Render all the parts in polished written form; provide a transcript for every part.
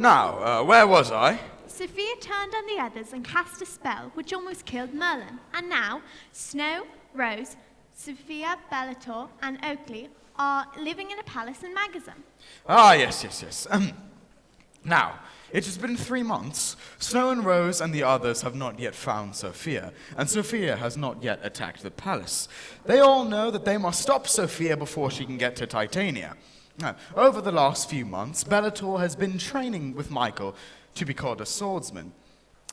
Now, where was I? Sophia turned on the others and cast a spell which almost killed Merlin. And now, Snow, Rose, Sophia, Bellator, and Oakley are living in a palace in Magazine. Ah, yes. Now, it has been 3 months. Snow and Rose and the others have not yet found Sophia, and Sophia has not yet attacked the palace. They all know that they must stop Sophia before she can get to Titania. Now, over the last few months, Bellator has been training with Michael to be called a swordsman,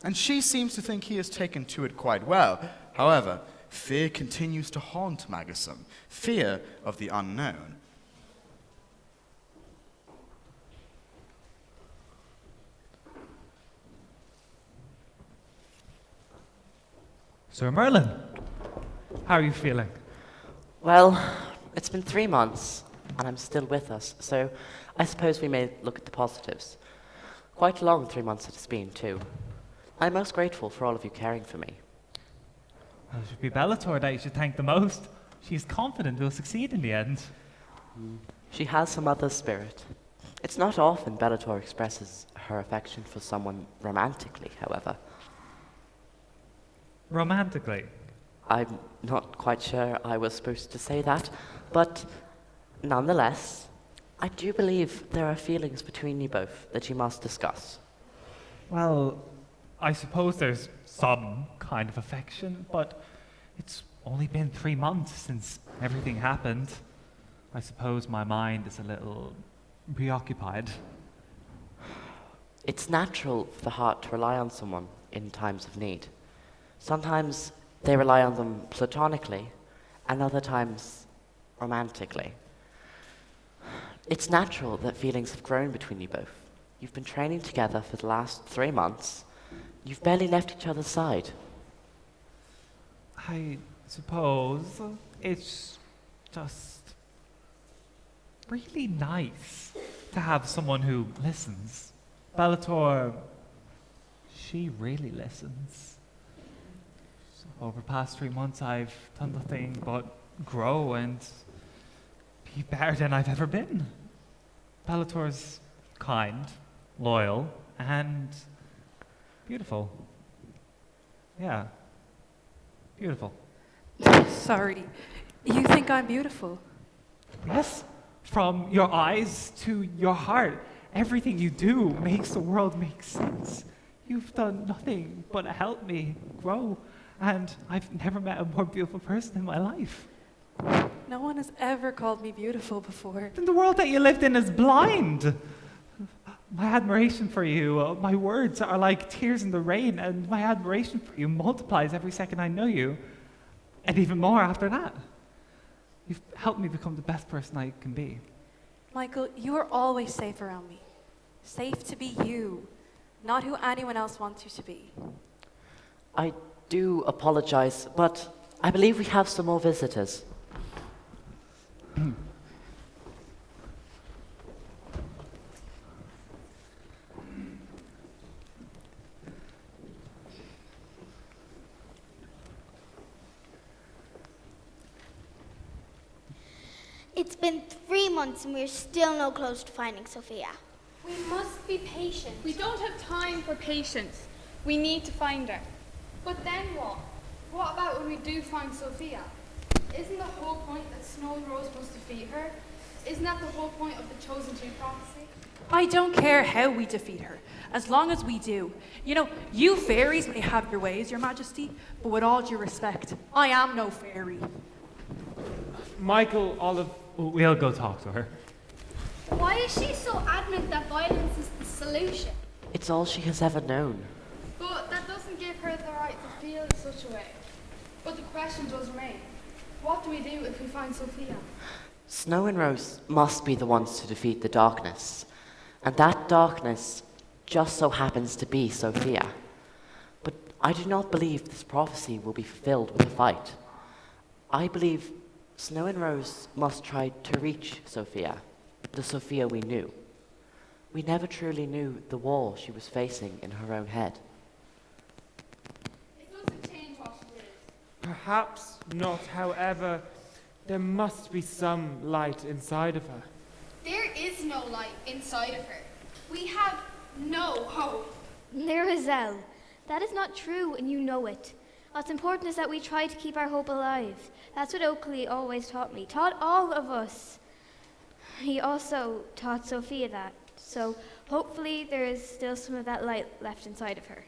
and she seems to think he has taken to it quite well. However, fear continues to haunt Magazine, fear of the unknown. Sir Merlin, how are you feeling? Well, it's been 3 months, and I'm still with us, so I suppose we may look at the positives. Quite a long 3 months it has been, too. I'm most grateful for all of you caring for me. Well, it should be Bellator that you should thank the most. She is confident we'll succeed in the end. She has some other spirit. It's not often Bellator expresses her affection for someone romantically, however. Romantically? I'm not quite sure I was supposed to say that, but nonetheless, I do believe there are feelings between you both that you must discuss. Well, I suppose there's some kind of affection, but it's only been 3 months since everything happened. I suppose my mind is a little preoccupied. It's natural for the heart to rely on someone in times of need. Sometimes they rely on them platonically, and other times romantically. It's natural that feelings have grown between you both. You've been training together for the last 3 months. You've barely left each other's side. I suppose it's just really nice to have someone who listens. Bellator, she really listens. Over the past 3 months, I've done nothing but grow and be better than I've ever been. Bellator's kind, loyal, and beautiful. Yeah, beautiful. Sorry, you think I'm beautiful? Yes, from your eyes to your heart, everything you do makes the world make sense. You've done nothing but help me grow. And I've never met a more beautiful person in my life. No one has ever called me beautiful before. Then the world that you lived in is blind. My admiration for you, my words are like tears in the rain, and my admiration for you multiplies every second I know you, and even more after that. You've helped me become the best person I can be. Michael, you are always safe around me. Safe to be you, not who anyone else wants you to be. I do apologize, but I believe we have some more visitors. It's been 3 months and we're still no close to finding Sophia. We must be patient. We don't have time for patience. We need to find her. But then what? What about when we do find Sophia? Isn't the whole point that Snow and Rose must defeat her? Isn't that the whole point of the Chosen Two prophecy? I don't care how we defeat her, as long as we do. You know, you fairies may have your ways, Your Majesty, but with all due respect, I am no fairy. Michael, Olive, we'll go talk to her. Why is she so adamant that violence is the solution? It's all she has ever known. But that doesn't give her the right to feel in such a way. But the question does remain. What do we do if we find Sophia? Snow and Rose must be the ones to defeat the darkness. And that darkness just so happens to be Sophia. But I do not believe this prophecy will be fulfilled with a fight. I believe Snow and Rose must try to reach Sophia, the Sophia we knew. We never truly knew the wall she was facing in her own head. It doesn't change what she is. Perhaps not, however, there must be some light inside of her. There is no light inside of her. We have no hope. Lirazel, that is not true, and you know it. What's important is that we try to keep our hope alive. That's what Oakley always taught me, taught all of us. He also taught Sophia that. So hopefully there is still some of that light left inside of her.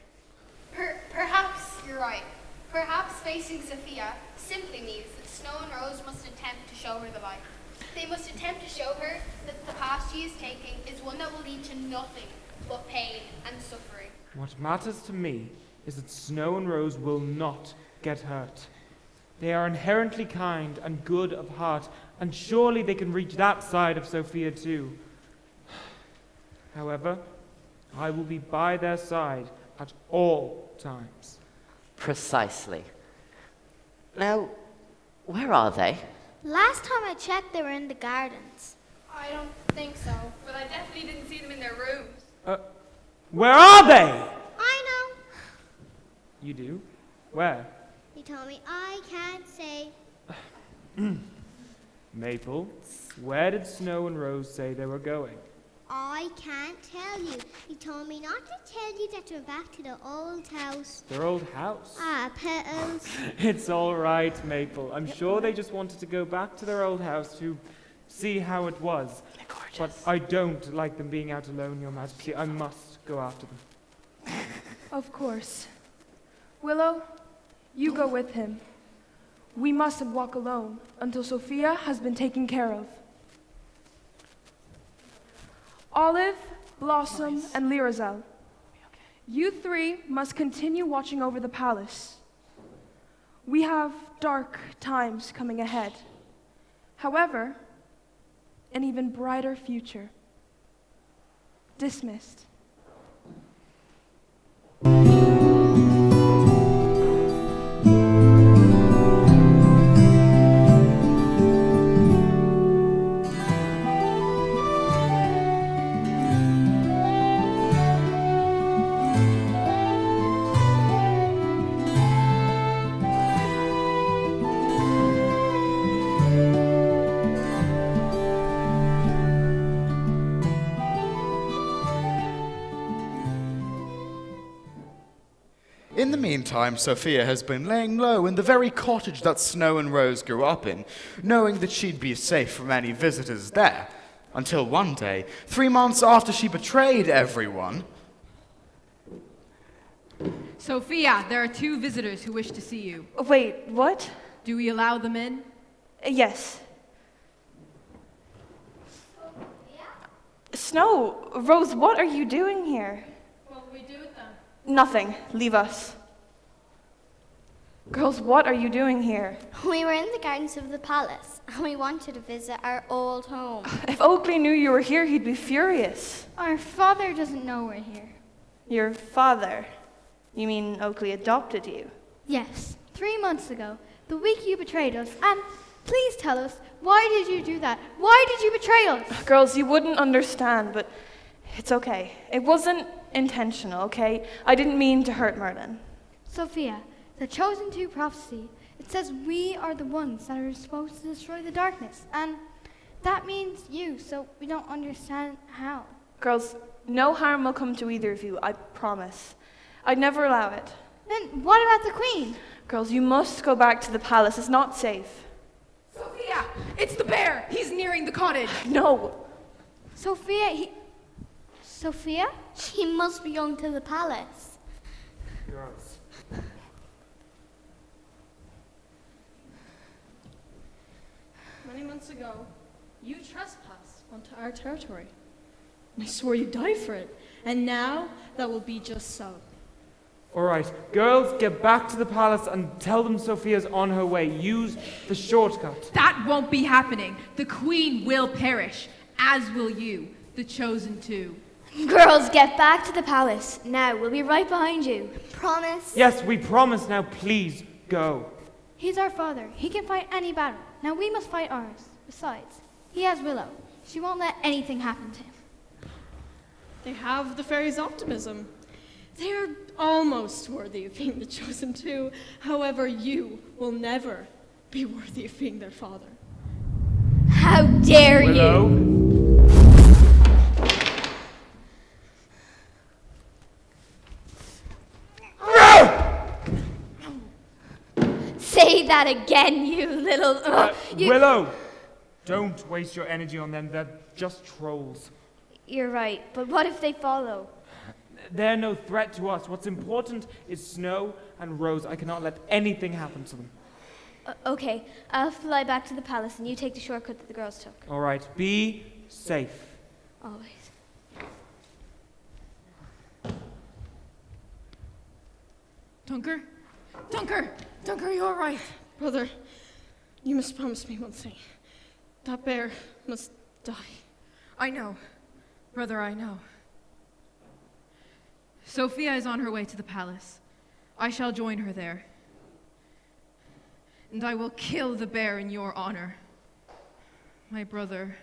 Perhaps you're right. Perhaps facing Sophia simply means that Snow and Rose must attempt to show her the light. They must attempt to show her that the path she is taking is one that will lead to nothing but pain and suffering. What matters to me is that Snow and Rose will not get hurt. They are inherently kind and good of heart, and surely they can reach that side of Sophia too. However, I will be by their side at all times. Precisely. Now, where are they? Last time I checked, they were in the gardens. I don't think so, but I definitely didn't see them in their rooms. Where are they? I know. You do? Where? He told me I can't say. Maple, where did Snow and Rose say they were going? I can't tell you. He told me not to tell you that you're back to the old house. Their old house. Ah, Petals. It's all right, Maple. I'm sure they just wanted to go back to their old house to see how it was. But I don't like them being out alone, Your Majesty. I must go after them. Of course. Willow, you go with him. We mustn't walk alone until Sophia has been taken care of. Olive, Blossom, and Lirazel, you three must continue watching over the palace. We have dark times coming ahead. However, an even brighter future. Dismissed. In the meantime, Sophia has been laying low in the very cottage that Snow and Rose grew up in, knowing that she'd be safe from any visitors there. Until one day, 3 months after she betrayed everyone... Sophia, there are 2 visitors who wish to see you. Wait, what? Do we allow them in? Yes. Snow, Rose, what are you doing here? What will we do with them? Nothing. Leave us. Girls, what are you doing here? We were in the gardens of the palace, and we wanted to visit our old home. If Oakley knew you were here, he'd be furious. Our father doesn't know we're here. Your father? You mean Oakley adopted you? Yes, 3 months ago, the week you betrayed us. And please tell us, why did you do that? Why did you betray us? Girls, you wouldn't understand, but it's okay. It wasn't intentional, okay? I didn't mean to hurt Merlin. Sophia, the Chosen Two prophecy, it says we are the ones that are supposed to destroy the darkness. And that means you, so we don't understand how. Girls, no harm will come to either of you, I promise. I'd never allow it. Then what about the Queen? Girls, you must go back to the palace. It's not safe. Sophia, it's the bear. He's nearing the cottage. No. Sophia, Sophia? She must be going to the palace. Girls. Many months ago, you trespassed onto our territory. I swore you'd die for it, and now that will be just so. All right, girls, get back to the palace and tell them Sophia's on her way. Use the shortcut. That won't be happening. The Queen will perish, as will you, the Chosen Two. Girls, get back to the palace. Now, we'll be right behind you. Promise? Yes, we promise. Now, please, go. He's our father. He can fight any battle. Now we must fight ours. Besides, he has Willow. She won't let anything happen to him. They have the fairy's optimism. They are almost worthy of being the Chosen Two. However, you will never be worthy of being their father. How dare Willow? you! say that again, you little... Willow! Don't waste your energy on them. They're just trolls. You're right, but what if they follow? They're no threat to us. What's important is Snow and Rose. I cannot let anything happen to them. Okay, I'll fly back to the palace and you take the shortcut that the girls took. All right, be safe. Always. Dunker? Dunker, you all right? Brother, you must promise me one thing. That bear must die. I know. Brother, I know. Sophia is on her way to the palace. I shall join her there. And I will kill the bear in your honor. My brother.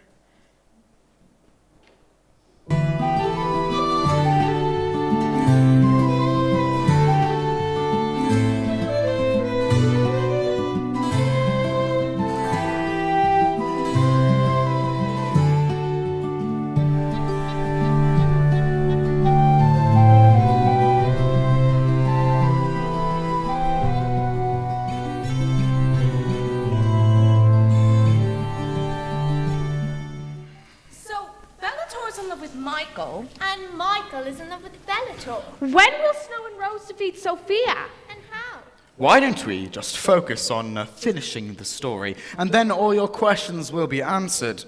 And Michael is in love with Bellator. When will Snow and Rose defeat Sophia? And how? Why don't we just focus on finishing the story, and then all your questions will be answered.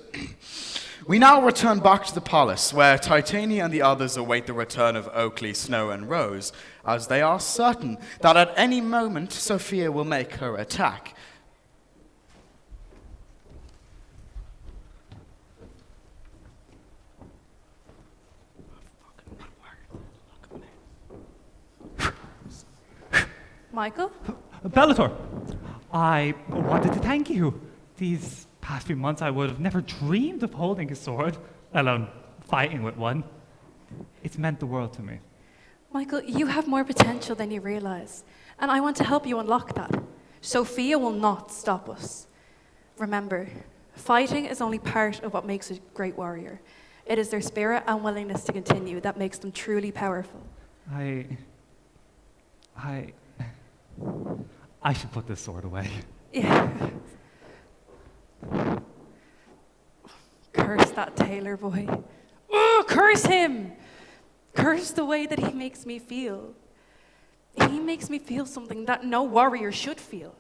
We now return back to the palace, where Titania and the others await the return of Oakley, Snow, and Rose, as they are certain that at any moment Sophia will make her attack. Michael? Bellator, I wanted to thank you. These past few months I would have never dreamed of holding a sword, let alone fighting with one. It's meant the world to me. Michael, you have more potential than you realize, and I want to help you unlock that. Sophia will not stop us. Remember, fighting is only part of what makes a great warrior. It is their spirit and willingness to continue that makes them truly powerful. I should put this sword away. Yeah. Curse that tailor boy. Oh, curse him! Curse the way that he makes me feel. He makes me feel something that no warrior should feel.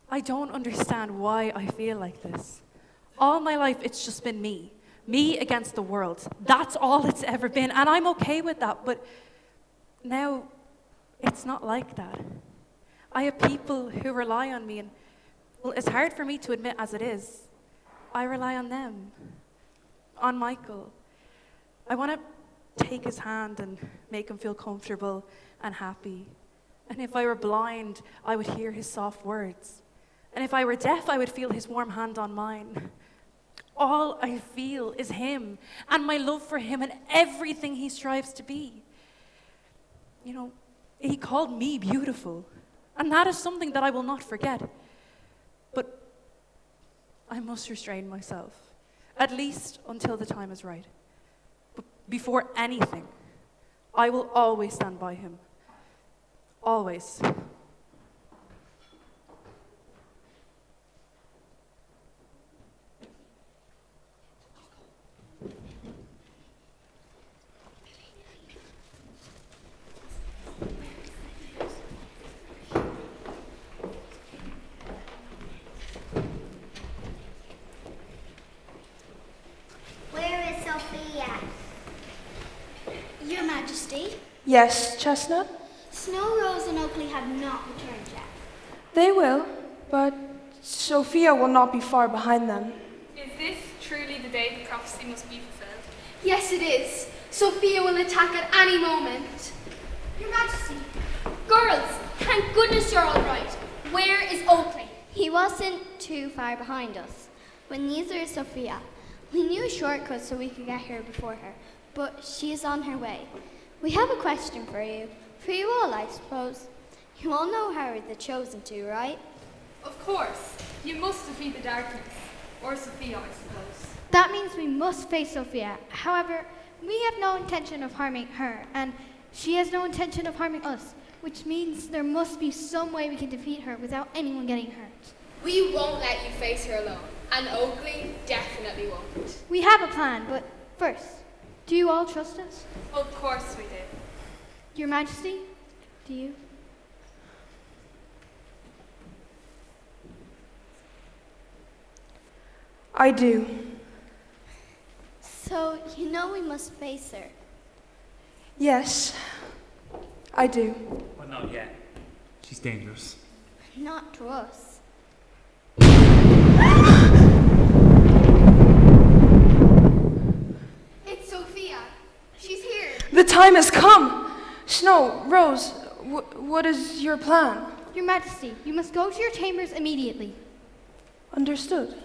I don't understand why I feel like this. All my life, it's just been me. Me against the world. That's all it's ever been, and I'm okay with that, but now it's not like that. I have people who rely on me, and well, it's hard for me to admit as it is. I rely on them, on Michael. I want to take his hand and make him feel comfortable and happy. And if I were blind, I would hear his soft words. And if I were deaf, I would feel his warm hand on mine. All I feel is him and my love for him and everything he strives to be. You know, he called me beautiful, and that is something that I will not forget. But I must restrain myself, at least until the time is right. But before anything, I will always stand by him. Always. Your Majesty, Yes, Chestnut? Snow, Rose, and Oakley have not returned yet. They will, but Sophia will not be far behind them. Is this truly the day the prophecy must be fulfilled? Yes, it is. Sophia will attack at any moment. Your Majesty, girls, thank goodness you're all right. Where is Oakley? He wasn't too far behind us, but neither is Sophia. We knew a shortcut so we could get here before her, but she is on her way. We have a question for you. For you all, I suppose. You all know Harry the Chosen Two, right? Of course. You must defeat the darkness. Or Sophia, I suppose. That means we must face Sophia. However, we have no intention of harming her, and she has no intention of harming us. which means there must be some way we can defeat her without anyone getting hurt. We won't let you face her alone, and Oakley definitely won't. We have a plan, but first, do you all trust us? Of course we do. Your Majesty, do you? I do. So, you know we must face her. Yes, I do. But not yet. She's dangerous. Not to us. It's Sophia. She's here. The time has come. Snow, Rose, what is your plan? Your Majesty, you must go to your chambers immediately. Understood.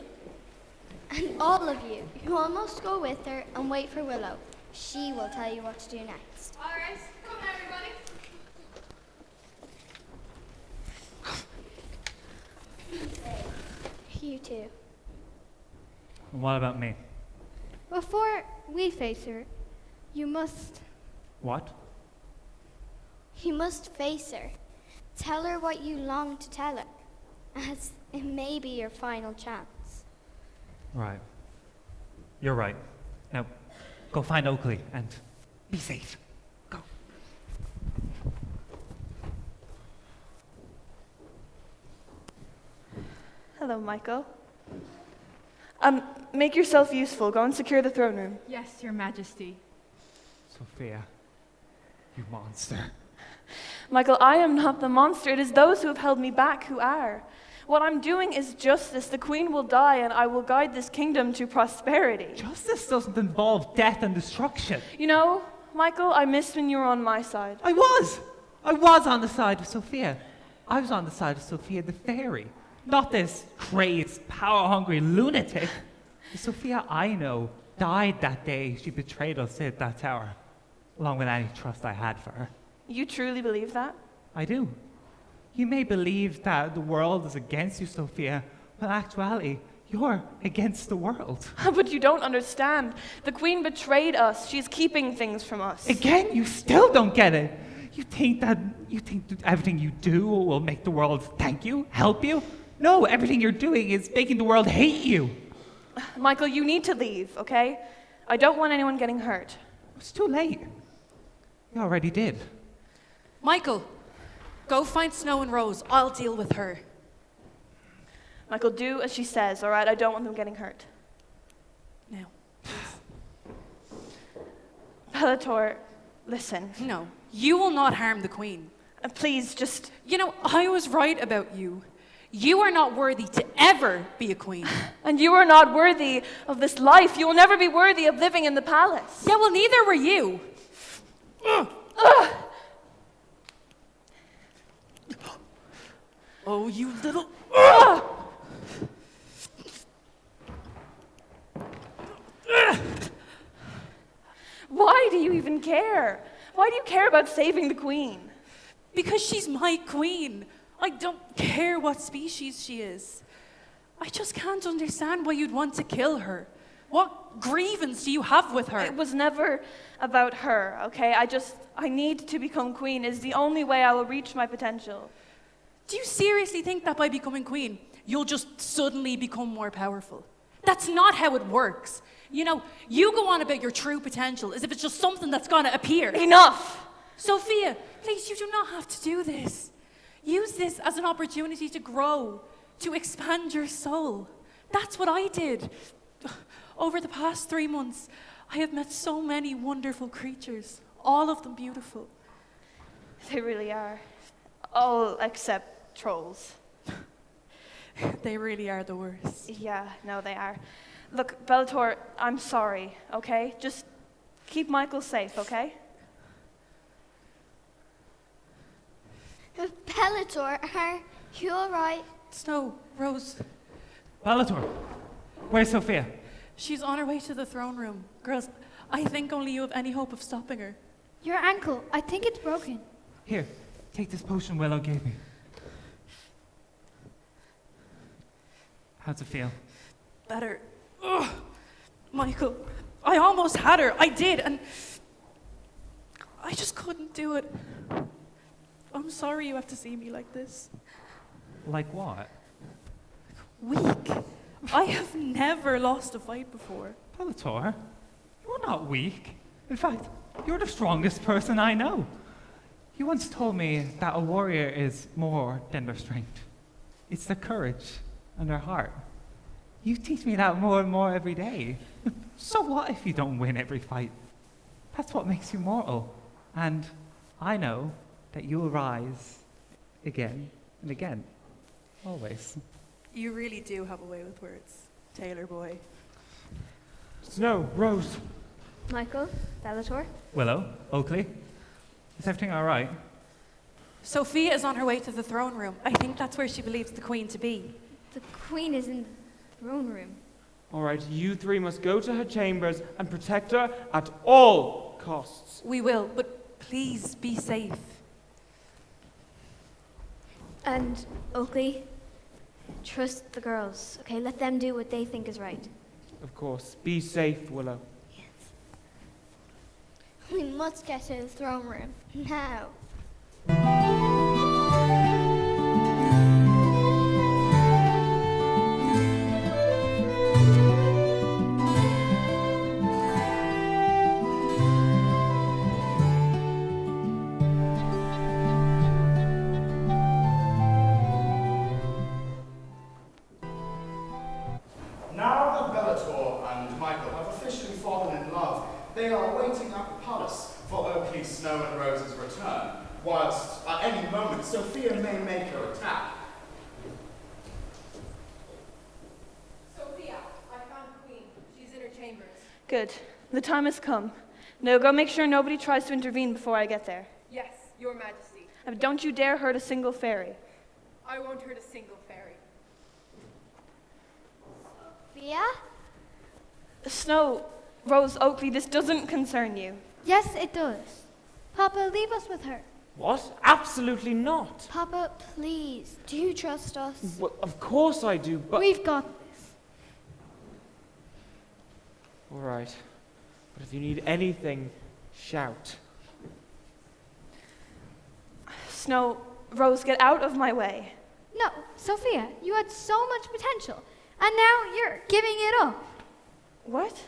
And all of you, you all must go with her and wait for Willow. She will tell you what to do next. All right, come everybody. You too. And what about me? Before we face her, you must What? face her. Tell her what you long to tell her, as it may be your final chance. Right. You're right. Now, go find Oakley and be safe. Go. Hello, Michael. Make yourself useful. Go and secure the throne room. Yes, Your Majesty. Sophia, you monster. Michael, I am not the monster. It is those who have held me back who are. What I'm doing is justice. The queen will die, and I will guide this kingdom to prosperity. Justice doesn't involve death and destruction. You know, Michael, I missed when you were on my side. I was on the side of Sophia. I was on the side of Sophia the fairy, not this crazed, power-hungry lunatic. The Sophia I know died that day she betrayed us at that tower, along with any trust I had for her. You truly believe that? I do. You may believe that the world is against you, Sophia, but in actuality, you're against the world. But you don't understand. The queen betrayed us. She's keeping things from us. Again, you still don't get it. You think that everything you do will make the world thank you, help you? No, everything you're doing is making the world hate you. Michael, you need to leave, okay? I don't want anyone getting hurt. It's too late. You already did. Michael, go find Snow and Rose. I'll deal with her. Michael, do as she says, all right? I don't want them getting hurt. Now. Bellator, listen. No, you will not harm the queen. Please, just... You know, I was right about you. You are not worthy to ever be a queen. And you are not worthy of this life. You will never be worthy of living in the palace. Yeah, well, neither were you. Oh, you little... Why do you even care? Why do you care about saving the queen? Because she's my queen. I don't care what species she is. I just can't understand why you'd want to kill her. What grievance do you have with her? It was never about her, okay? I need to become queen. It's the only way I will reach my potential. Do you seriously think that by becoming queen, you'll just suddenly become more powerful? That's not how it works. You know, you go on about your true potential as if it's just something that's gonna appear. Enough! Sophia, please, you do not have to do this. Use this as an opportunity to grow, to expand your soul. That's what I did. Over the past 3 months, I have met so many wonderful creatures, all of them beautiful. They really are. All except trolls. They really are the worst. Yeah, no, they are. Look, Bellator, I'm sorry, okay? Just keep Michael safe, okay? Bellator, are you alright? Snow, Rose. Bellator, where's Sophia? She's on her way to the throne room. Girls, I think only you have any hope of stopping her. Your ankle, I think it's broken. Here, take this potion Willow gave me. How's it feel? Better. Ugh. Michael, I almost had her. I did, and I just couldn't do it. I'm sorry you have to see me like this. Like what? Weak. I have never lost a fight before. Bellator, you're not weak. In fact, you're the strongest person I know. You once told me that a warrior is more than their strength. It's their courage and their heart. You teach me that more and more every day. So what if you don't win every fight? That's what makes you mortal. And I know that you'll rise again and again. Always. You really do have a way with words, Taylor boy. Snow, Rose. Michael, Bellator. Willow, Oakley, is everything all right? Sophia is on her way to the throne room. I think that's where she believes the queen to be. The queen is in the throne room. All right, you three must go to her chambers and protect her at all costs. We will, but please be safe. And Oakley, trust the girls, okay? Let them do what they think is right. Of course. Be safe, Willow. We must get to the throne room now. Now that Bellator and Michael have officially fallen in love, they are waiting at the palace for Oakley, Snow and Rose's return, whilst at any moment Sophia may make her attack. Sophia, I found the queen. She's in her chambers. Good. The time has come. Now go make sure nobody tries to intervene before I get there. Yes, your majesty. And don't you dare hurt a single fairy. I won't hurt a single fairy. Sophia? Snow, Rose, Oakley, this doesn't concern you. Yes, it does. Papa, leave us with her. What? Absolutely not. Papa, please, do you trust us? Well, of course I do, but... We've got this. All right. But if you need anything, shout. Snow, Rose, get out of my way. No, Sophia, you had so much potential, and now you're giving it up. What?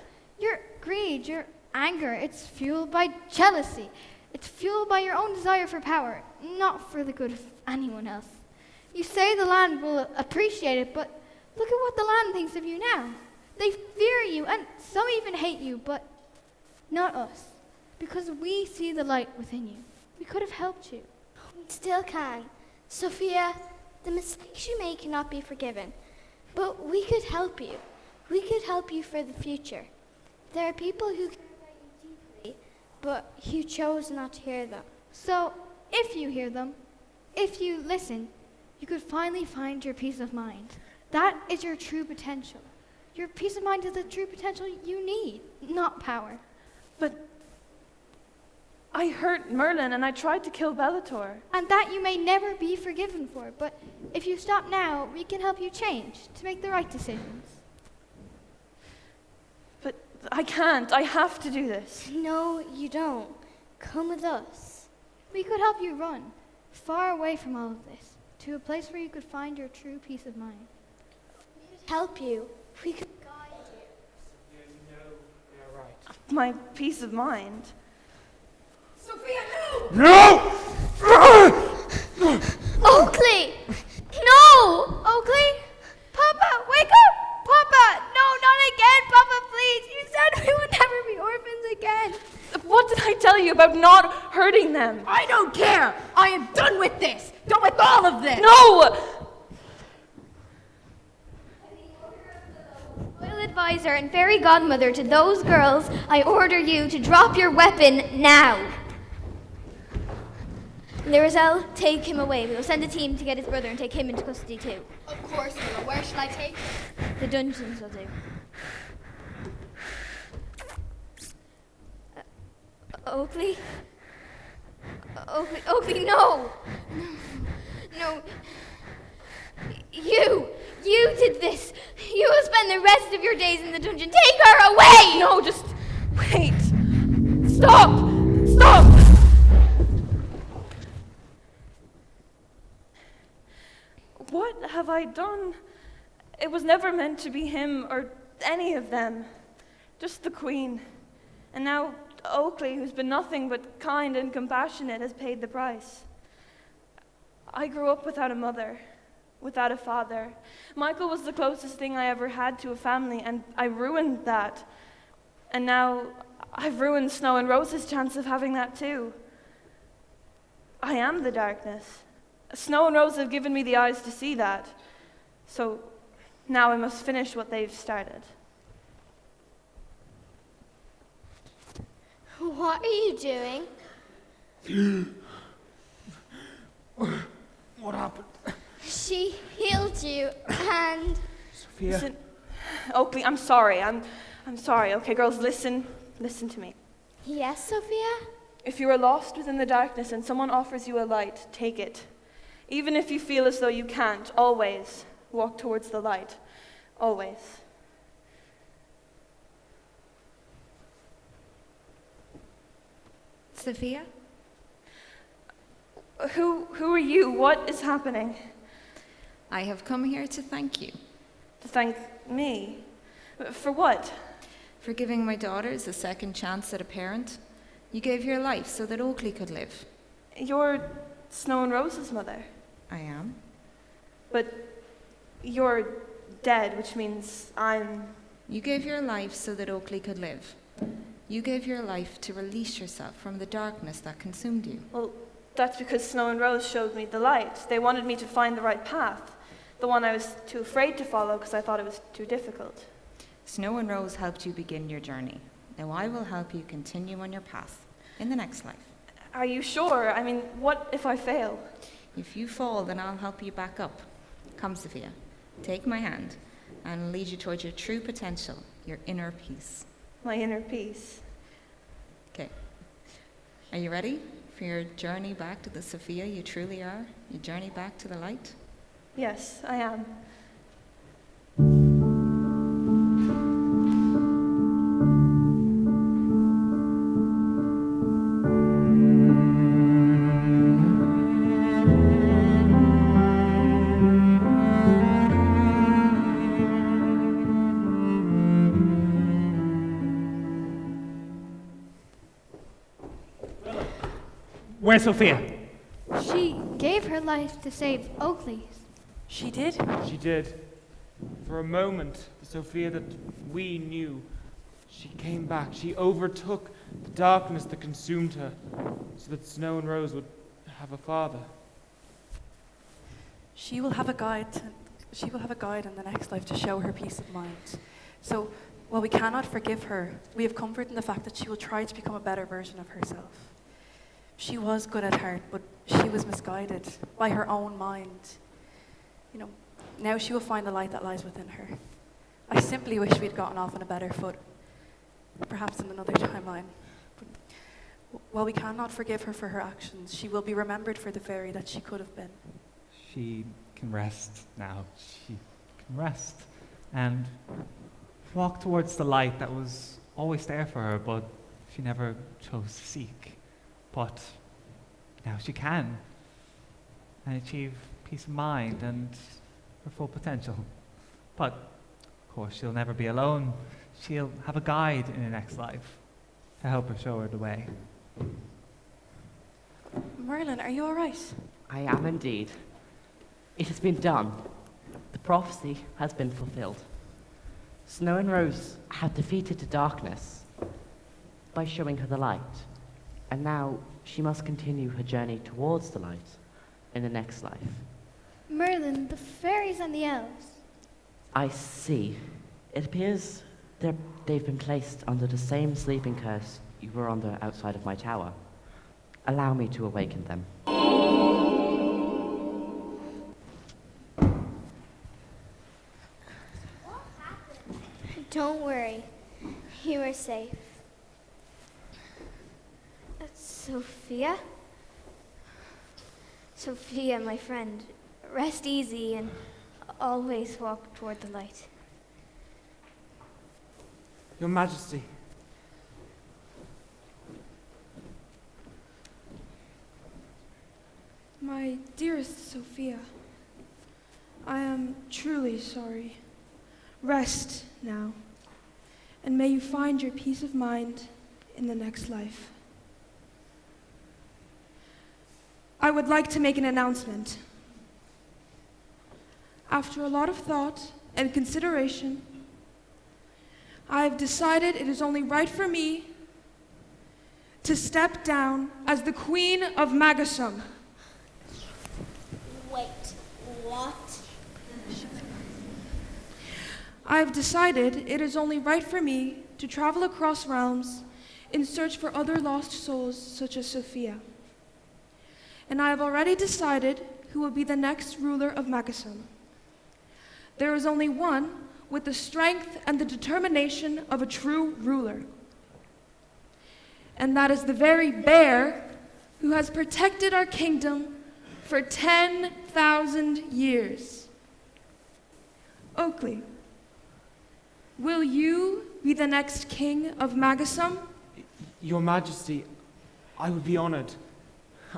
Your greed, your anger, it's fueled by jealousy. It's fueled by your own desire for power, not for the good of anyone else. You say the land will appreciate it, but look at what the land thinks of you now. They fear you, and some even hate you, but not us, because we see the light within you. We could have helped you. We still can. Sophia, the mistakes you made cannot be forgiven. But we could help you. We could help you for the future. There are people who care about you deeply, but you chose not to hear them. So, if you hear them, if you listen, you could finally find your peace of mind. That is your true potential. Your peace of mind is the true potential you need, not power. But I hurt Merlin and I tried to kill Bellator. And that you may never be forgiven for, but if you stop now, we can help you change, to make the right decisions. But I can't. I have to do this. No, you don't. Come with us. We could help you run, far away from all of this, to a place where you could find your true peace of mind. We could help you. We could guide you. My peace of mind. Sophia, No! Oakley! No! Oakley? Papa, wake up! Papa! No, not again, Papa, please! You said we would never be orphans again! What did I tell you about not hurting them? I don't care! I am done with this! Done with all of this! No! Royal advisor and fairy godmother to those girls, I order you to drop your weapon now. Lirazel, take him away. We will send a team to get his brother and take him into custody too. Of course, Willow. Where should I take him? The dungeons will do. Oakley? Oakley, no! No. You did this. You will spend the rest of your days in the dungeon. Take her away! No, just wait. Stop! Stop! What have I done? It was never meant to be him or any of them. Just the Queen. And now Oakley, who's been nothing but kind and compassionate, has paid the price. I grew up without a mother, without a father. Michael was the closest thing I ever had to a family, and I ruined that. And now I've ruined Snow and Rose's chance of having that too. I am the darkness. Snow and Rose have given me the eyes to see that. So now I must finish what they've started. What are you doing? What happened? She healed you, and... Sophia. Listen, Oakley, I'm sorry. I'm sorry. Okay, girls, listen to me. Yes, Sophia? If you are lost within the darkness and someone offers you a light, take it. Even if you feel as though you can't, always walk towards the light. Always. Sophia? Who are you? What is happening? I have come here to thank you. To thank me? For what? For giving my daughters a second chance at a parent. You gave your life so that Oakley could live. You're Snow and Rose's mother. I am. But you're dead, which means I'm... You gave your life so that Oakley could live. You gave your life to release yourself from the darkness that consumed you. Well, that's because Snow and Rose showed me the light. They wanted me to find the right path. The one I was too afraid to follow because I thought it was too difficult. Snow and Rose helped you begin your journey. Now I will help you continue on your path in the next life. Are you sure? I mean, what if I fail? If you fall, then I'll help you back up. Come, Sophia. Take my hand and I'll lead you towards your true potential, your inner peace. My inner peace. Okay. Are you ready for your journey back to the Sophia you truly are? Your journey back to the light? Yes, I am. Where's Sophia? She gave her life to save Oakley's. She did? She did. For a moment, the Sophia that we knew, she came back. She overtook the darkness that consumed her so that Snow and Rose would have a father. She will have a guide in the next life to show her peace of mind. So, while we cannot forgive her, we have comfort in the fact that she will try to become a better version of herself. She was good at heart, but she was misguided by her own mind. You know, now she will find the light that lies within her. I simply wish we'd gotten off on a better foot, perhaps in another timeline. But while we cannot forgive her for her actions, she will be remembered for the fairy that she could have been. She can rest now. She can rest and walk towards the light that was always there for her, but she never chose to seek. But now she can, and achieve peace of mind and her full potential. But, of course, she'll never be alone. She'll have a guide in the next life to help her show her the way. Merlin, are you all right? I am indeed. It has been done. The prophecy has been fulfilled. Snow and Rose have defeated the darkness by showing her the light. And now she must continue her journey towards the light in the next life. Merlin, the fairies and the elves. I see. It appears they've been placed under the same sleeping curse you were under outside of my tower. Allow me to awaken them. Don't worry. You are safe. Sophia? Sophia, my friend, rest easy and always walk toward the light. Your Majesty. My dearest Sophia, I am truly sorry. Rest now, and may you find your peace of mind in the next life. I would like to make an announcement. After a lot of thought and consideration, I have decided it is only right for me to step down as the Queen of Magasum. Wait, what? I have decided it is only right for me to travel across realms in search for other lost souls such as Sophia. And I have already decided who will be the next ruler of Magasum. There is only one with the strength and the determination of a true ruler. And that is the very bear who has protected our kingdom for 10,000 years. Oakley, will you be the next king of Magasum? Your Majesty, I would be honored.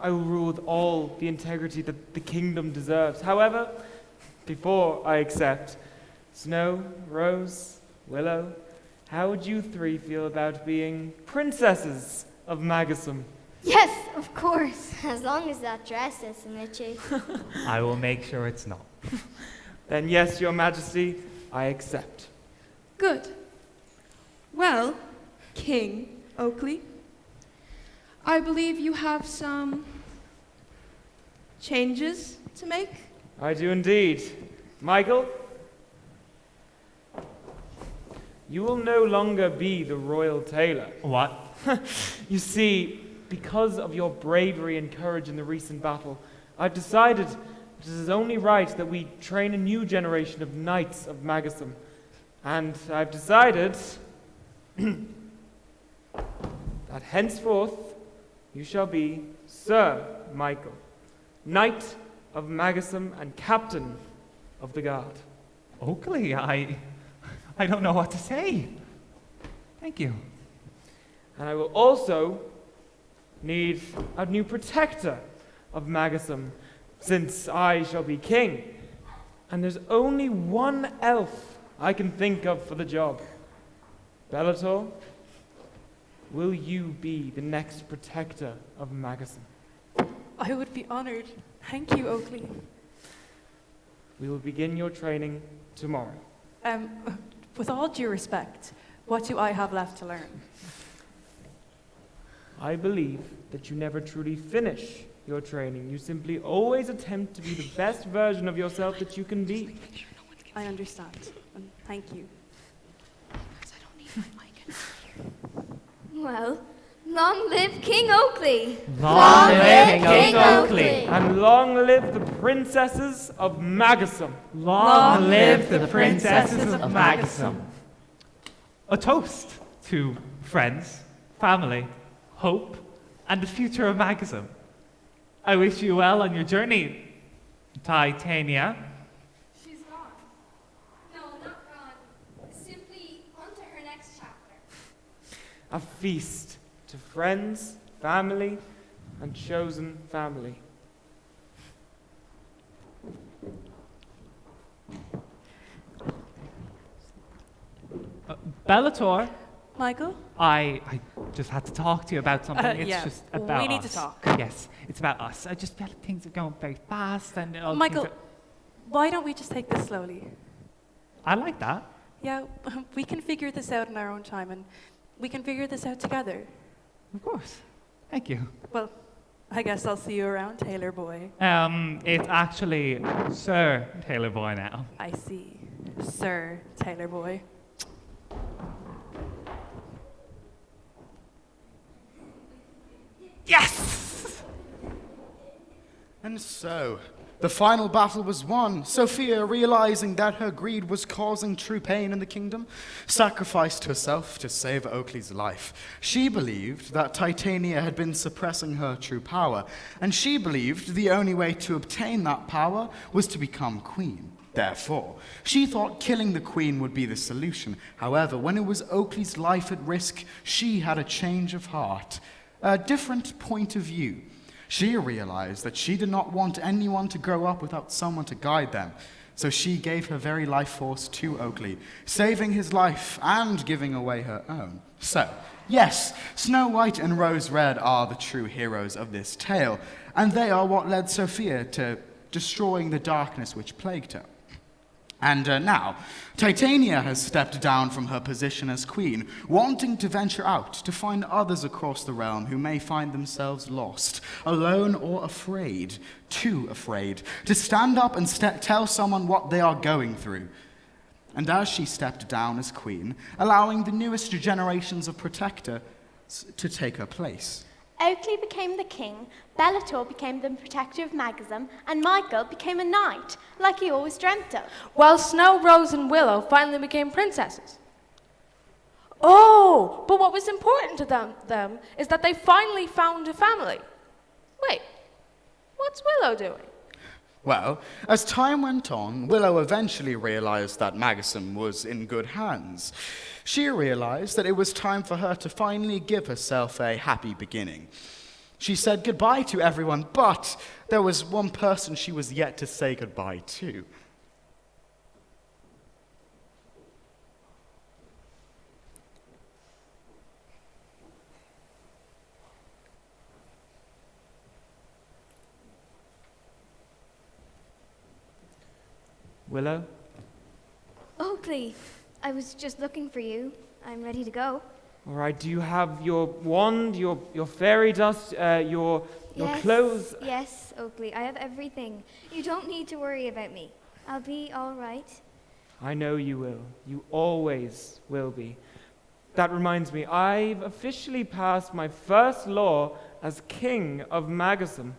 I will rule with all the integrity that the kingdom deserves. However, before I accept, Snow, Rose, Willow, how would you three feel about being princesses of Magasum? Yes, of course. As long as that dress isn't itchy. I will make sure it's not. Then yes, Your Majesty, I accept. Good. Well, King Oakley, I believe you have some changes to make. I do indeed. Michael, you will no longer be the royal tailor. What? You see, because of your bravery and courage in the recent battle, I've decided it is only right that we train a new generation of knights of Magasum. And I've decided that henceforth you shall be Sir Michael, Knight of Magasum and Captain of the Guard. Oakley, I don't know what to say. Thank you. And I will also need a new protector of Magasum, since I shall be king. And there's only one elf I can think of for the job. Bellator, will you be the next protector of Magasum? I would be honored. Thank you, Oakley. We will begin your training tomorrow. With all due respect, what do I have left to learn? I believe that you never truly finish your training. You simply always attempt to be the best version of yourself that you can be. I understand. And thank you. Well, long live King Oakley! Long live King Oakley! And long live the princesses of Magasum! Long live the princesses of Magasum! A toast to friends, family, hope, and the future of Magasum. I wish you well on your journey, Titania. She's gone. No, not gone. Simply on to her next chapter. A feast to friends, family, and chosen family. Bellator, Michael? I just had to talk to you about something. It's yeah, just about we need to us. talk. Yes, it's about us. I just feel like things are going very fast and all Michael, things why don't we just take this slowly? I like that. Yeah, we can figure this out in our own time, and we can figure this out together. Of course. Thank you. Well, I guess I'll see you around, Taylor Boy. It's actually Sir Taylor Boy now. I see. Sir Taylor Boy. Yes! And so, the final battle was won. Sophia, realizing that her greed was causing true pain in the kingdom, sacrificed herself to save Oakley's life. She believed that Titania had been suppressing her true power, and she believed the only way to obtain that power was to become queen. Therefore, she thought killing the queen would be the solution. However, when it was Oakley's life at risk, she had a change of heart, a different point of view. She realized that she did not want anyone to grow up without someone to guide them. So she gave her very life force to Oakley, saving his life and giving away her own. So, yes, Snow White and Rose Red are the true heroes of this tale, and they are what led Sophia to destroying the darkness which plagued her. And now, Titania has stepped down from her position as queen, wanting to venture out to find others across the realm who may find themselves lost, alone or afraid, too afraid, to stand up and tell someone what they are going through. And as she stepped down as queen, allowing the newest generations of Protector to take her place. Oakley became the king, Bellator became the protector of Magasm, and Michael became a knight, like he always dreamt of. While Snow, Rose, and Willow finally became princesses. Oh, but what was important to them is that they finally found a family. Wait, what's Willow doing? Well, as time went on, Willow eventually realized that Magasm was in good hands. She realized that it was time for her to finally give herself a happy beginning. She said goodbye to everyone, but there was one person she was yet to say goodbye to. Willow? Oakley, I was just looking for you. I'm ready to go. All right, do you have your wand, your fairy dust, your clothes? Yes, Oakley, I have everything. You don't need to worry about me. I'll be all right. I know you will. You always will be. That reminds me, I've officially passed my first law as king of Magasm.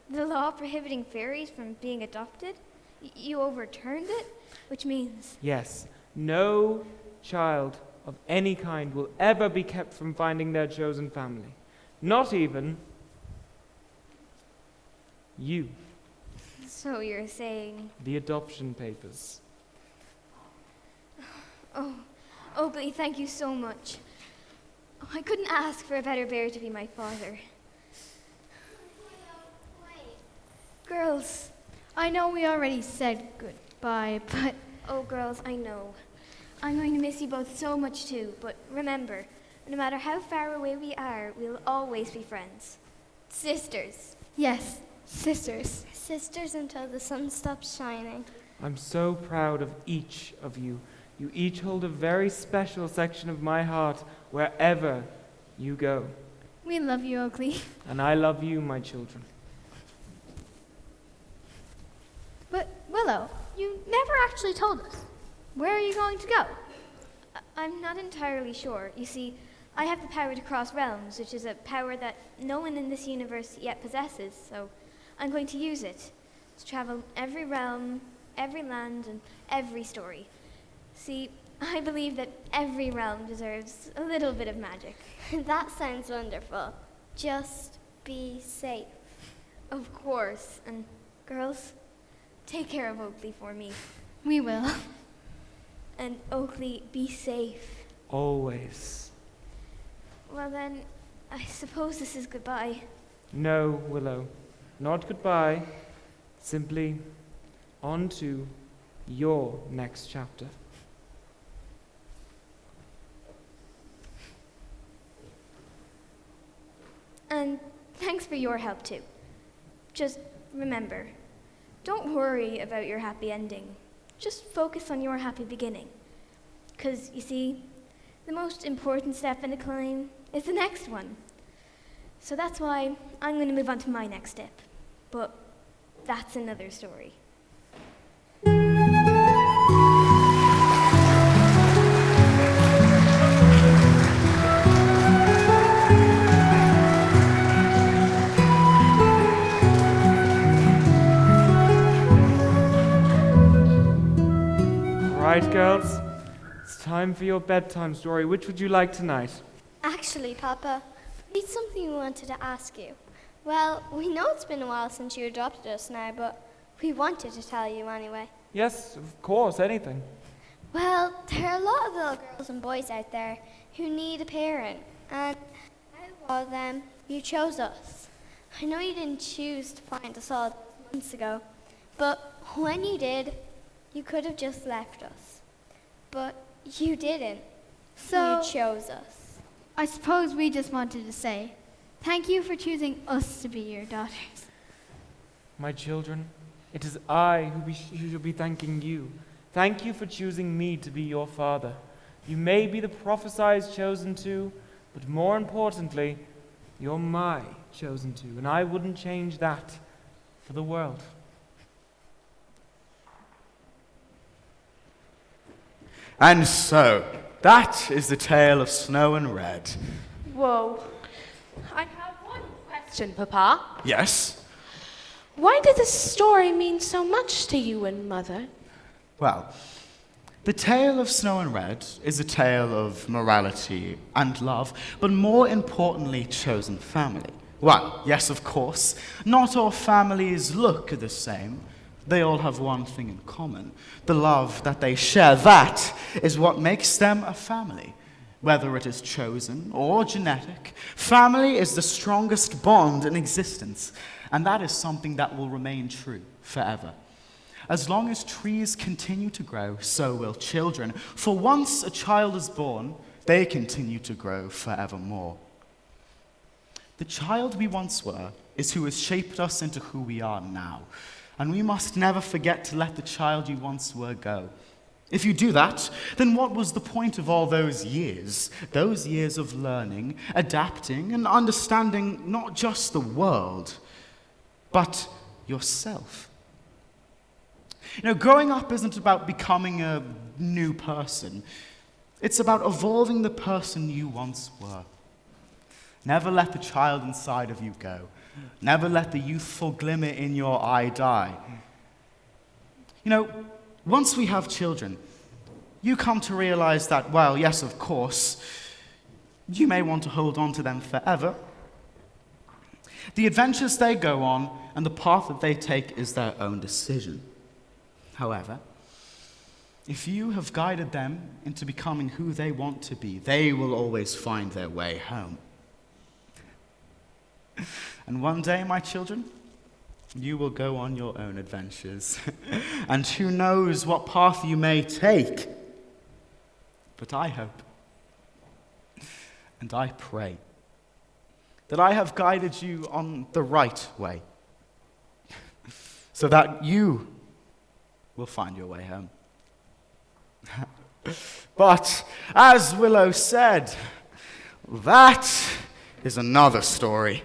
The law prohibiting fairies from being adopted? You overturned it? Which means... Yes, no child of any kind will ever be kept from finding their chosen family. Not even you. So you're saying... The adoption papers. Oh, Oakley, thank you so much. Oh, I couldn't ask for a better bear to be my father. Girls, I know we already said goodbye, but... Oh, girls, I know. I'm going to miss you both so much too, but remember, no matter how far away we are, we'll always be friends. Sisters. Yes, sisters. Sisters until the sun stops shining. I'm so proud of each of you. You each hold a very special section of my heart wherever you go. We love you, Oakley. And I love you, my children. But, Willow, you never actually told us. Where are you going to go? I'm not entirely sure. You see, I have the power to cross realms, which is a power that no one in this universe yet possesses, so I'm going to use it to travel every realm, every land, and every story. See, I believe that every realm deserves a little bit of magic. That sounds wonderful. Just be safe. Of course. And girls, take care of Oakley for me. We will. And Oakley, be safe. Always. Well then, I suppose this is goodbye. No, Willow. Not goodbye. Simply on to your next chapter. And thanks for your help too. Just remember, don't worry about your happy ending. Just focus on your happy beginning. 'Cause you see, the most important step in a climb is the next one. So that's why I'm going to move on to my next step. But that's another story. Right, girls, it's time for your bedtime story. Which would you like tonight? Actually, Papa, it's something we wanted to ask you. Well, we know it's been a while since you adopted us now, but we wanted to tell you anyway. Yes, of course, anything. Well, there are a lot of little girls and boys out there who need a parent, and I saw them, you chose us. I know you didn't choose to find us all months ago, but when you did, you could have just left us. But you didn't. So you chose us. I suppose we just wanted to say, thank you for choosing us to be your daughters. My children, it is I who should be thanking you. Thank you for choosing me to be your father. You may be the prophesied chosen two, but more importantly, you're my chosen two, and I wouldn't change that for the world. And so, that is the tale of Snow and Red. Whoa. I have one question, Papa. Yes? Why did this story mean so much to you and Mother? Well, the tale of Snow and Red is a tale of morality and love, but more importantly, chosen family. Well, yes, of course, not all families look the same. They all have one thing in common: the love that they share. That is what makes them a family. Whether it is chosen or genetic, family is the strongest bond in existence, and that is something that will remain true forever. As long as trees continue to grow, so will children. For once a child is born, they continue to grow forevermore. The child we once were is who has shaped us into who we are now. And we must never forget to let the child you once were go. If you do that, then what was the point of all those years? Those years of learning, adapting, and understanding not just the world, but yourself. You know, growing up isn't about becoming a new person. It's about evolving the person you once were. Never let the child inside of you go. Never let the youthful glimmer in your eye die. You know, once we have children, you come to realize that, well, yes, of course, you may want to hold on to them forever. The adventures they go on and the path that they take is their own decision. However, if you have guided them into becoming who they want to be, they will always find their way home. And one day, my children, you will go on your own adventures. And who knows what path you may take. But I hope, and I pray, that I have guided you on the right way, so that you will find your way home. But, as Willow said, that is another story.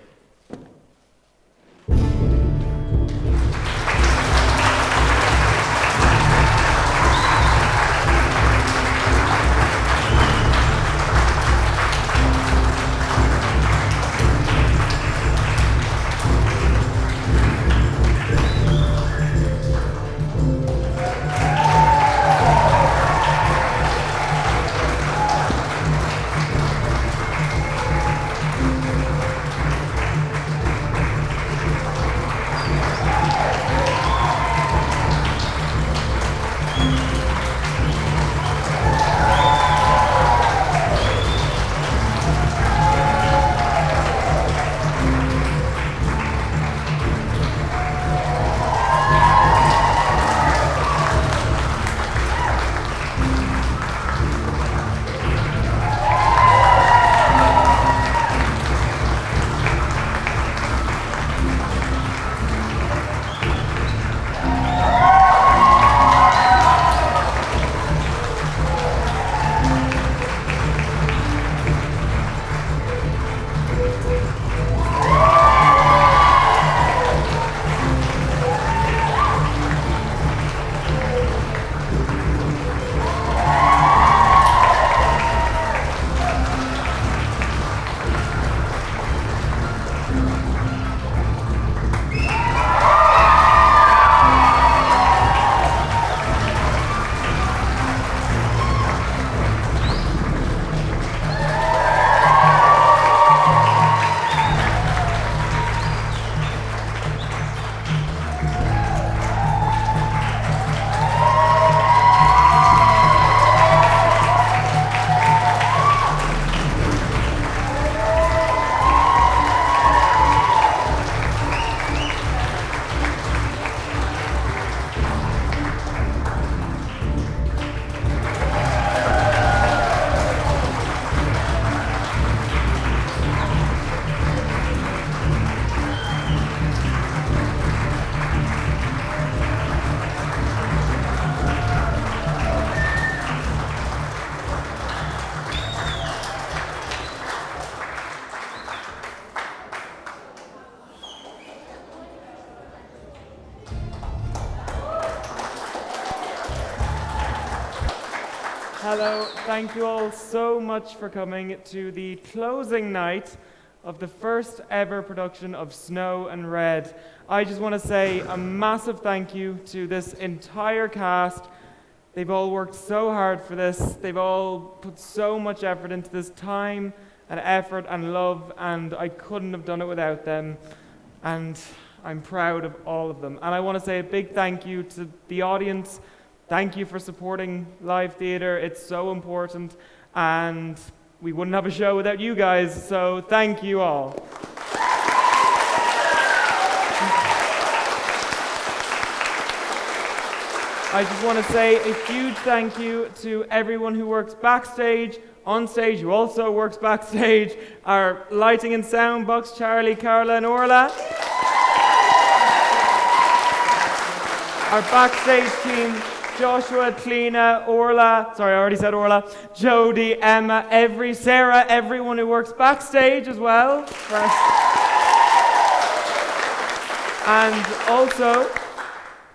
Hello, thank you all so much for coming to the closing night of the first ever production of Snow and Red. I just want to say a massive thank you to this entire cast. They've all worked so hard for this. They've all put so much effort into this, time and effort and love, and I couldn't have done it without them. And I'm proud of all of them. And I want to say a big thank you to the audience. Thank you for supporting live theatre. It's so important, and we wouldn't have a show without you guys, so thank you all. I just want to say a huge thank you to everyone who works backstage, on stage, who also works backstage, our lighting and sound box, Charlie, Carla and Orla. Our backstage team, Joshua, Tlina, Orla, sorry, I already said Orla, Jody, Emma, Sarah, everyone who works backstage as well. And also,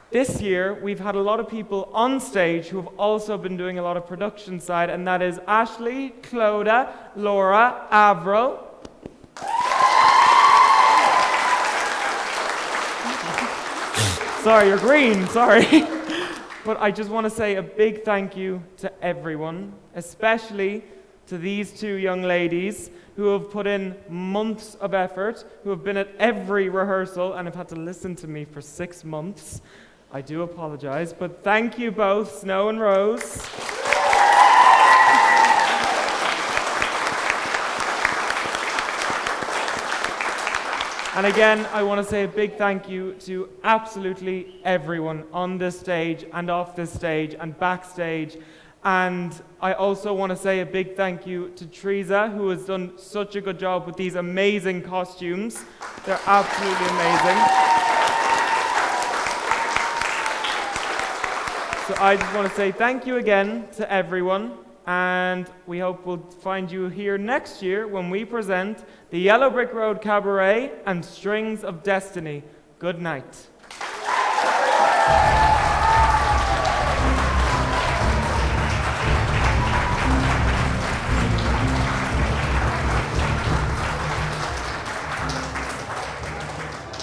this year, we've had a lot of people on stage who have also been doing a lot of production side, and that is Ashley, Clodagh, Laura, Avril. Sorry, you're green, sorry. But I just want to say a big thank you to everyone, especially to these two young ladies who have put in months of effort, who have been at every rehearsal and have had to listen to me for 6 months. I do apologize, but thank you both, Snow and Rose. And again, I want to say a big thank you to absolutely everyone on this stage and off this stage and backstage. And I also want to say a big thank you to Teresa, who has done such a good job with these amazing costumes. They're absolutely amazing. So I just want to say thank you again to everyone. And we hope we'll find you here next year when we present the Yellow Brick Road Cabaret and Strings of Destiny. Good night.